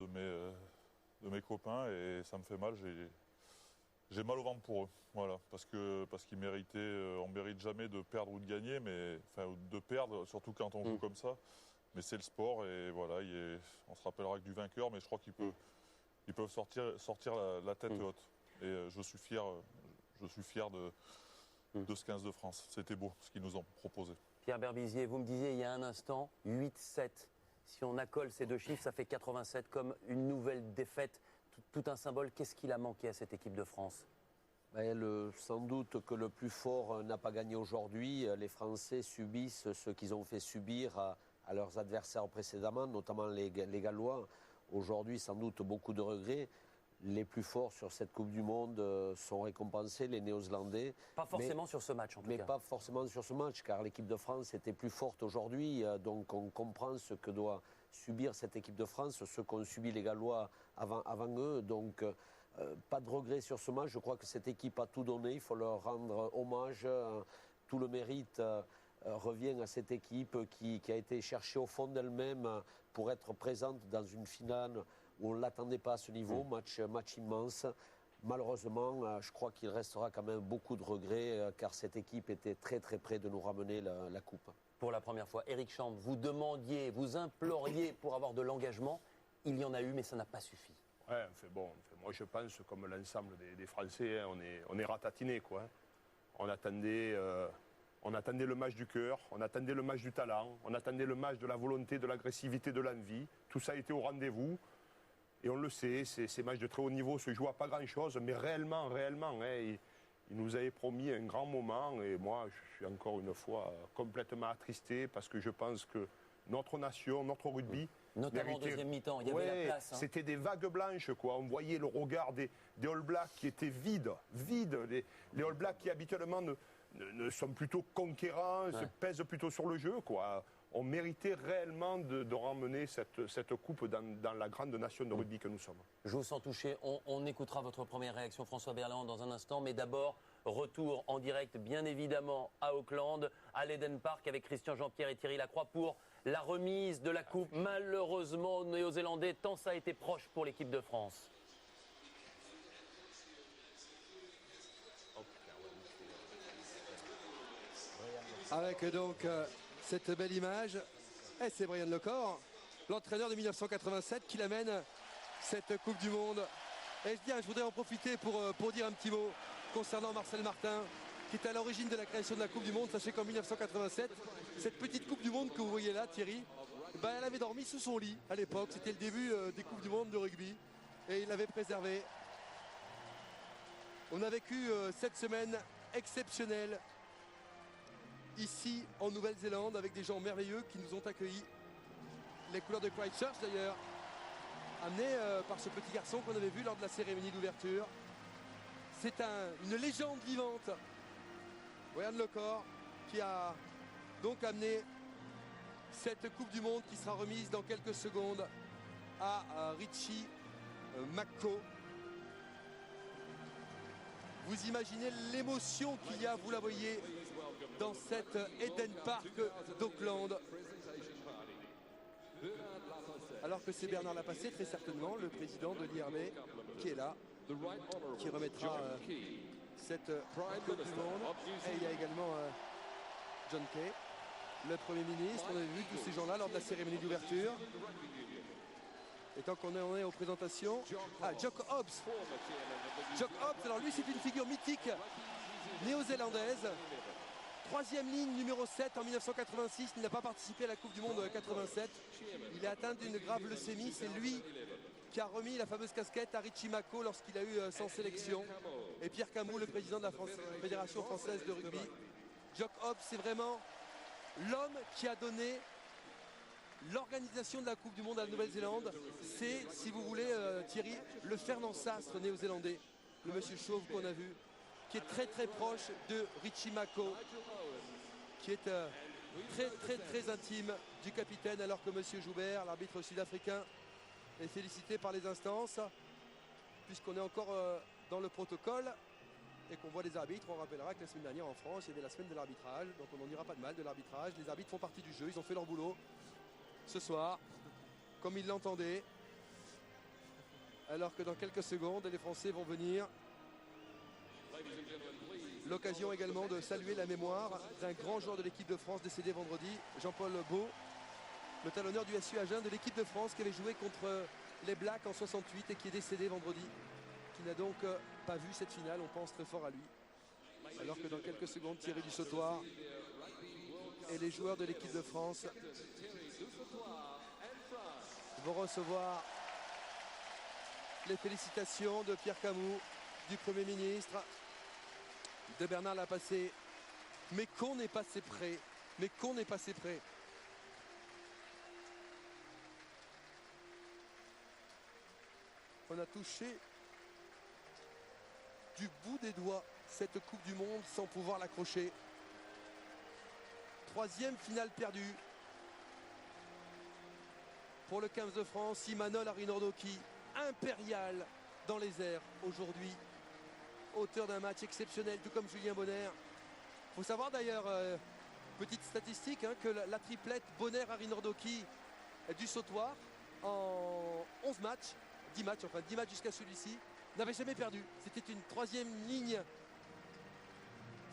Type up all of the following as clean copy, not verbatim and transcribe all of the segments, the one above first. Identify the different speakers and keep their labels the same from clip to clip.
Speaker 1: de mes copains et ça me fait mal. J'ai mal au ventre pour eux, voilà, parce qu'ils méritaient, on mérite jamais de perdre ou de gagner, mais enfin de perdre, surtout quand on joue comme ça. Mais c'est le sport et voilà, on se rappellera que du vainqueur, mais je crois ils peuvent sortir la tête haute. Et je suis fier de ce 15 de France. C'était beau ce qu'ils nous ont proposé.
Speaker 2: Pierre Berbizier, vous me disiez il y a un instant, 8-7. Si on accole ces deux chiffres, ça fait 87 comme une nouvelle défaite. Tout un symbole. Qu'est-ce qu'il a manqué à cette équipe de France?
Speaker 3: Sans doute que le plus fort n'a pas gagné aujourd'hui. Les Français subissent ce qu'ils ont fait subir à leurs adversaires précédemment, notamment les Gallois. Aujourd'hui, sans doute beaucoup de regrets. Les plus forts sur cette Coupe du Monde sont récompensés, les Néo-Zélandais.
Speaker 2: Pas forcément sur ce match en tout cas.
Speaker 3: Mais pas forcément sur ce match, car l'équipe de France était plus forte aujourd'hui. Donc on comprend ce que doit subir cette équipe de France, ce qu'ont subi les Gallois avant eux. Donc pas de regret sur ce match. Je crois que cette équipe a tout donné. Il faut leur rendre hommage. Tout le mérite revient à cette équipe qui a été cherchée au fond d'elle-même pour être présente dans une finale où on ne l'attendait pas à ce niveau. Match immense. Malheureusement, je crois qu'il restera quand même beaucoup de regrets car cette équipe était très très près de nous ramener la coupe.
Speaker 2: Pour la première fois, Éric Chambre, vous demandiez, vous imploriez pour avoir de l'engagement. Il y en a eu, mais ça n'a pas suffi.
Speaker 4: Ouais, moi je pense, comme l'ensemble des Français, hein, on est ratatinés, quoi. On attendait le match du cœur, on attendait le match du talent, on attendait le match de la volonté, de l'agressivité, de l'envie. Tout ça a été au rendez-vous. Et on le sait, ces matchs de très haut niveau se jouent à pas grand-chose, mais réellement, hein, il nous avait promis un grand moment. Et moi, je suis encore une fois complètement attristé parce que je pense que notre nation, notre rugby...
Speaker 2: Notamment en deuxième mi-temps, il y avait la place.
Speaker 4: C'était des vagues blanches, quoi. On voyait le regard des All Blacks qui étaient vides. Les All Blacks qui habituellement ne sont plutôt conquérants, se pèsent plutôt sur le jeu, quoi. On méritait réellement de ramener cette coupe dans la grande nation de rugby que nous sommes.
Speaker 2: Je vous sens touché. On écoutera votre première réaction, François Berléand, dans un instant. Mais d'abord, retour en direct, bien évidemment, à Auckland, à l'Eden Park, avec Christian Jean-Pierre et Thierry Lacroix pour la remise de la coupe. Malheureusement, aux Néo-Zélandais, tant ça a été proche pour l'équipe de France.
Speaker 5: Avec donc cette belle image, et c'est Brian Lecor, l'entraîneur de 1987 qui l'amène cette Coupe du Monde. Et je voudrais en profiter pour dire un petit mot concernant Marcel Martin, qui est à l'origine de la création de la Coupe du Monde. Sachez qu'en 1987, cette petite Coupe du Monde que vous voyez là, Thierry, elle avait dormi sous son lit à l'époque. C'était le début des Coupes du Monde de rugby et il l'avait préservée. On a vécu cette semaine exceptionnelle ici en Nouvelle-Zélande avec des gens merveilleux qui nous ont accueillis. Les couleurs de Christchurch d'ailleurs, amenées par ce petit garçon qu'on avait vu lors de la cérémonie d'ouverture. C'est une légende vivante, Brian Lecor, qui a donc amené cette Coupe du Monde qui sera remise dans quelques secondes à Richie McCaw. Vous imaginez l'émotion qu'il y a, vous la voyez, dans cette Eden Park d'Auckland. Alors que c'est Bernard Lapassé, très certainement, le président de l'IRB, qui est là, qui remettra cette Coupe du Monde. Et il y a également John Kay, le Premier ministre. On avait vu tous ces gens-là lors de la cérémonie d'ouverture. Et tant qu'on en est aux présentations, Jock Hobbs. Jock Hobbs, alors lui c'est une figure mythique néo-zélandaise. Troisième ligne, numéro 7 en 1986. Il n'a pas participé à la Coupe du Monde 87. Il est atteint d'une grave leucémie. C'est lui qui a remis la fameuse casquette à Richie McCaw lorsqu'il a eu 100 sélections. Et Pierre Camus, le président de la Fédération française de rugby. Jock Hobbs, c'est vraiment l'homme qui a donné l'organisation de la Coupe du Monde à la Nouvelle-Zélande. C'est, si vous voulez, Thierry, le Fernand Sastre néo-zélandais, le monsieur chauve qu'on a vu, qui est très très proche de Richie McCaw, qui est très intime du capitaine, alors que monsieur Joubert, l'arbitre sud-africain, est félicité par les instances, puisqu'on est encore dans le protocole et qu'on voit les arbitres. On rappellera que la semaine dernière en France, il y avait la semaine de l'arbitrage, donc on n'en dira pas de mal de l'arbitrage. Les arbitres font partie du jeu, ils ont fait leur boulot ce soir, comme ils l'entendaient. Alors que dans quelques secondes, les Français vont venir. L'occasion également de saluer la mémoire d'un grand joueur de l'équipe de France décédé vendredi, Jean-Paul Beau, le talonneur du SU Agen de l'équipe de France qui avait joué contre les Blacks en 68 et qui est décédé vendredi, qui n'a donc pas vu cette finale. On pense très fort à lui. Alors que dans quelques secondes, Thierry Dussautoir et les joueurs de l'équipe de France vont recevoir les félicitations de Pierre Camus, du Premier ministre, de Bernard Lapassé. Mais qu'on est passé près, mais qu'on est passé près. On a touché du bout des doigts cette Coupe du Monde sans pouvoir l'accrocher. Troisième finale perdue pour le 15 de France. Imanol Arinordoki, impérial dans les airs aujourd'hui, auteur d'un match exceptionnel, tout comme Julien Bonner. Il faut savoir d'ailleurs, petite statistique, que la triplette Bonner-Arinordoki du Sautoir en 11 matchs, 10 matchs jusqu'à celui-ci, n'avait jamais perdu. C'était une troisième ligne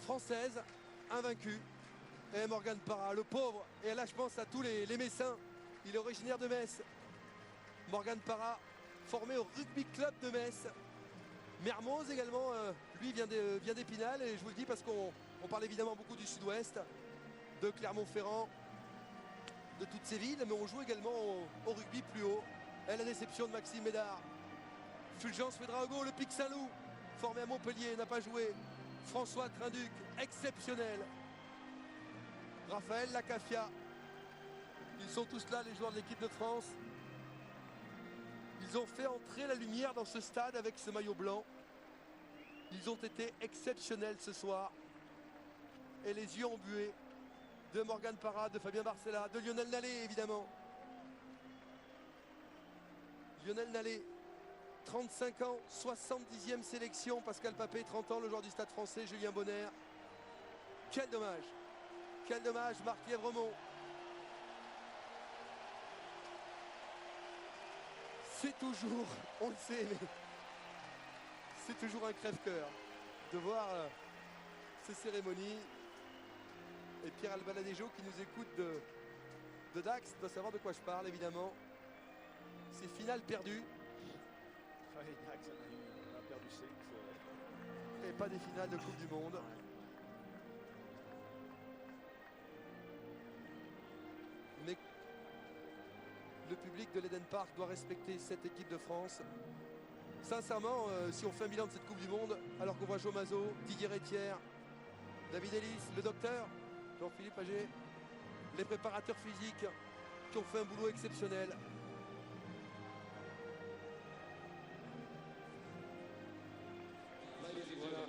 Speaker 5: française, invaincue. Et Morgan Parra, le pauvre, et là je pense à tous les Messins, il est originaire de Metz. Morgan Parra, formé au rugby club de Metz. Mermoz également, lui vient d'Épinal, et je vous le dis parce qu'on parle évidemment beaucoup du sud-ouest, de Clermont-Ferrand, de toutes ces villes, mais on joue également au rugby plus haut. Et la déception de Maxime Médard. Fulgence Ouedraogo, le Pic Saint-Loup, formé à Montpellier, n'a pas joué. François Trinduc, exceptionnel. Raphaël Lacafia. Ils sont tous là, les joueurs de l'équipe de France. Ils ont fait entrer la lumière dans ce stade avec ce maillot blanc. Ils ont été exceptionnels ce soir. Et les yeux embués de Morgan Parra, de Fabien Barcella, de Lionel Nallet évidemment. Lionel Nallet, 35 ans, 70e sélection. Pascal Papé, 30 ans, le joueur du Stade français. Julien Bonner. Quel dommage. Quel dommage, Marc-Yves Remond. C'est toujours, on le sait, mais c'est toujours un crève-cœur de voir ces cérémonies. Et Pierre Albaladejo qui nous écoute de Dax doit savoir de quoi je parle évidemment. Ces finales perdues.
Speaker 6: Oui, Dax on a perdu 5.
Speaker 5: Et pas des finales de Coupe du Monde. Mais le public de l'Eden Park doit respecter cette équipe de France. Sincèrement, si on fait un bilan de cette Coupe du Monde, alors qu'on voit Jo Mazo, Didier Rétière, David Ellis, le docteur, Jean-Philippe Agé, les préparateurs physiques qui ont fait un boulot exceptionnel. Voilà.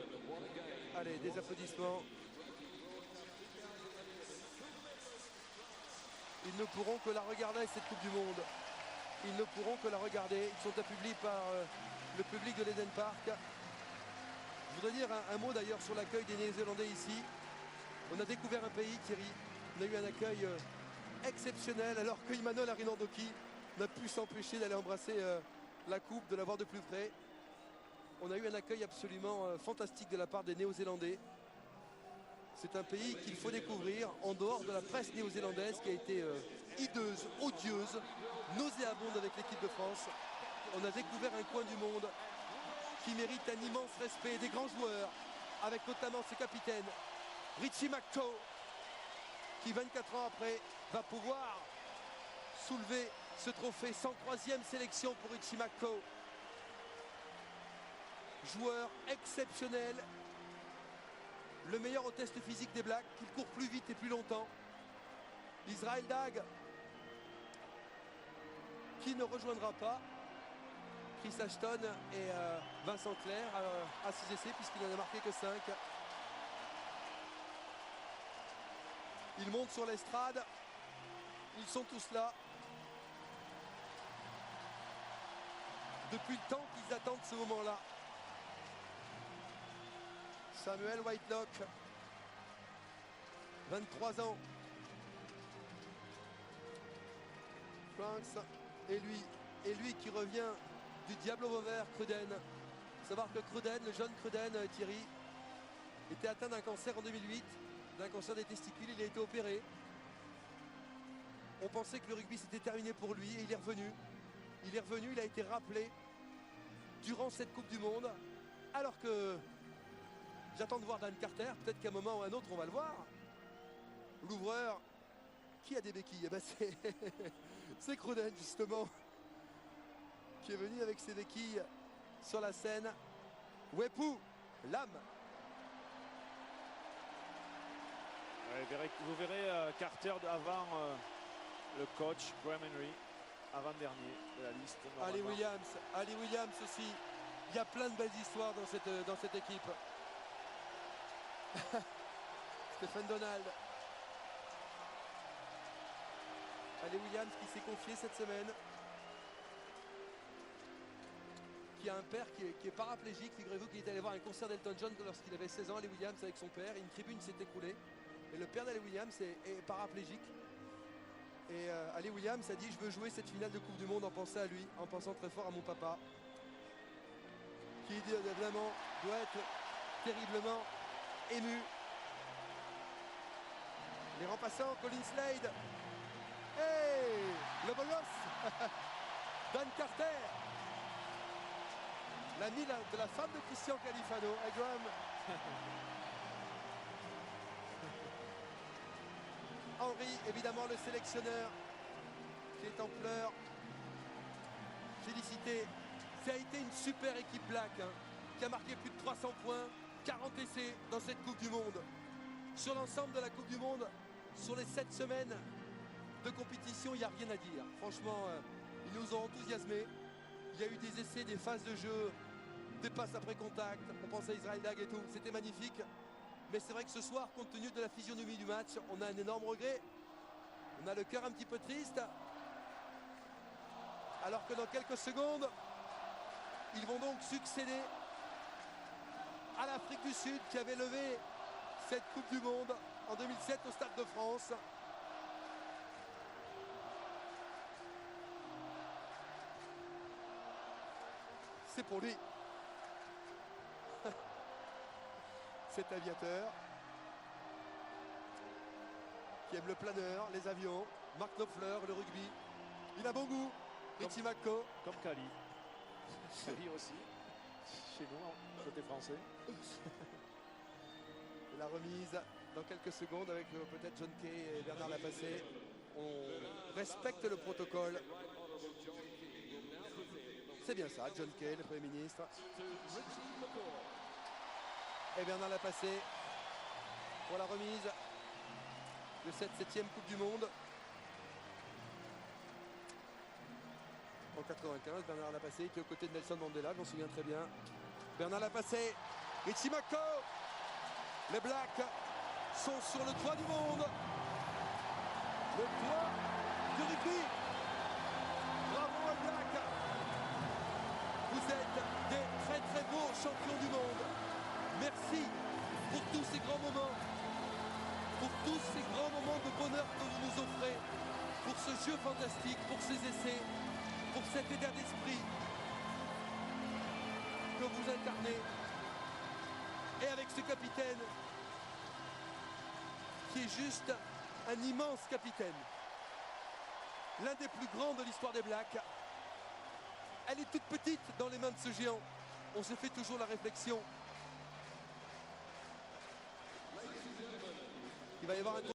Speaker 5: Allez, des applaudissements. Ils ne pourront que la regarder, cette Coupe du Monde. Ils ne pourront que la regarder. Ils sont affublés par le public de l'Eden Park. Je voudrais dire un mot d'ailleurs sur l'accueil des Néo-Zélandais ici. On a découvert un pays, Thierry. On a eu un accueil exceptionnel, alors que Imanol Arinordoki n'a pu s'empêcher d'aller embrasser la coupe, de la voir de plus près. On a eu un accueil absolument fantastique de la part des Néo-Zélandais. C'est un pays qu'il faut découvrir en dehors de la presse néo-zélandaise qui a été hideuse, odieuse, nauséabonde avec l'équipe de France. On a découvert un coin du monde qui mérite un immense respect des grands joueurs, avec notamment ses capitaines, Richie McCaw, qui 24 ans après va pouvoir soulever ce trophée. 103e sélection pour Richie McCaw. Joueur exceptionnel, le meilleur au test physique des Blacks, qu'il court plus vite et plus longtemps. Israël Dag, qui ne rejoindra pas Chris Ashton et Vincent Clerc à 6 essais, puisqu'il n'en a marqué que 5. Ils montent sur l'estrade, ils sont tous là. Depuis le temps qu'ils attendent ce moment-là. Samuel Whitelock, 23 ans. Franks, et lui qui revient du Diablo Vauvert, Cruden. Faut savoir que Cruden, le jeune Cruden, Thierry, était atteint d'un cancer en 2008, d'un cancer des testicules. Il a été opéré. On pensait que le rugby c'était terminé pour lui et il est revenu. Il est revenu, il a été rappelé durant cette Coupe du Monde. Alors que j'attends de voir Dan Carter, peut-être qu'à un moment ou à un autre on va le voir. L'ouvreur, qui a des béquilles? Eh ben c'est Cruden justement, qui est venu avec ses béquilles sur la scène. Wepu, l'âme.
Speaker 6: Ouais, vous verrez Carter avant le coach, Graham Henry, avant-dernier de la liste.
Speaker 5: Ali Williams aussi. Il y a plein de belles histoires dans cette équipe. Stephen Donald. Ali Williams qui s'est confié cette semaine. Qui a un père qui est paraplégique. Figurez-vous qu'il est allé voir un concert d'Elton John lorsqu'il avait 16 ans, Ali Williams avec son père. Une tribune s'est écroulée. Et le père d'Ali Williams est paraplégique. Et Ali Williams a dit: je veux jouer cette finale de Coupe du Monde en pensant à lui, en pensant très fort à mon papa. Qui évidemment doit être terriblement ému. Les remplaçants, Colin Slade. Hey, le bolos. Dan Carter. L'ami de la femme de Christian Califano, Graham. Henry, évidemment le sélectionneur, qui est en pleurs. Félicité. Ça a été une super équipe Black, hein, qui a marqué plus de 300 points, 40 essais dans cette Coupe du Monde. Sur l'ensemble de la Coupe du Monde, sur les 7 semaines de compétition, il n'y a rien à dire. Franchement, ils nous ont enthousiasmés. Il y a eu des essais, des phases de jeu, des passes après contact. On pense à Israël Dag et tout. C'était magnifique. Mais c'est vrai que ce soir, compte tenu de la physionomie du match, on a un énorme regret. On a le cœur un petit peu triste. Alors que dans quelques secondes, ils vont donc succéder à l'Afrique du Sud qui avait levé cette Coupe du Monde en 2007 au Stade de France. C'est pour lui. Cet aviateur qui aime le planeur, les avions, Mark Knopfler, le rugby. Il a bon goût, Richie McCaw.
Speaker 6: Comme Cali. Cali aussi. Chez nous, côté français.
Speaker 5: Et la remise dans quelques secondes avec peut-être John Kay et Bernard Lapassé. On respecte le protocole. C'est bien ça, John Kay, le Premier ministre. Et Bernard Lapassé pour la remise de cette 7e Coupe du Monde. En 95, Bernard Lapassé qui est aux côtés de Nelson Mandela, je m'en souviens très bien. Bernard Lapassé, Richie McCaw. Les Blacks sont sur le toit du monde. Le toit du rugby. Bravo aux Blacks. Vous êtes des très très beaux champions du monde. Merci pour tous ces grands moments. Pour tous ces grands moments de bonheur que vous nous offrez. Pour ce jeu fantastique, pour ces essais, pour cet état d'esprit que vous incarnez. Et avec ce capitaine qui est juste un immense capitaine. L'un des plus grands de l'histoire des Blacks. Elle est toute petite dans les mains de ce géant. On se fait toujours la réflexion. Il va y avoir un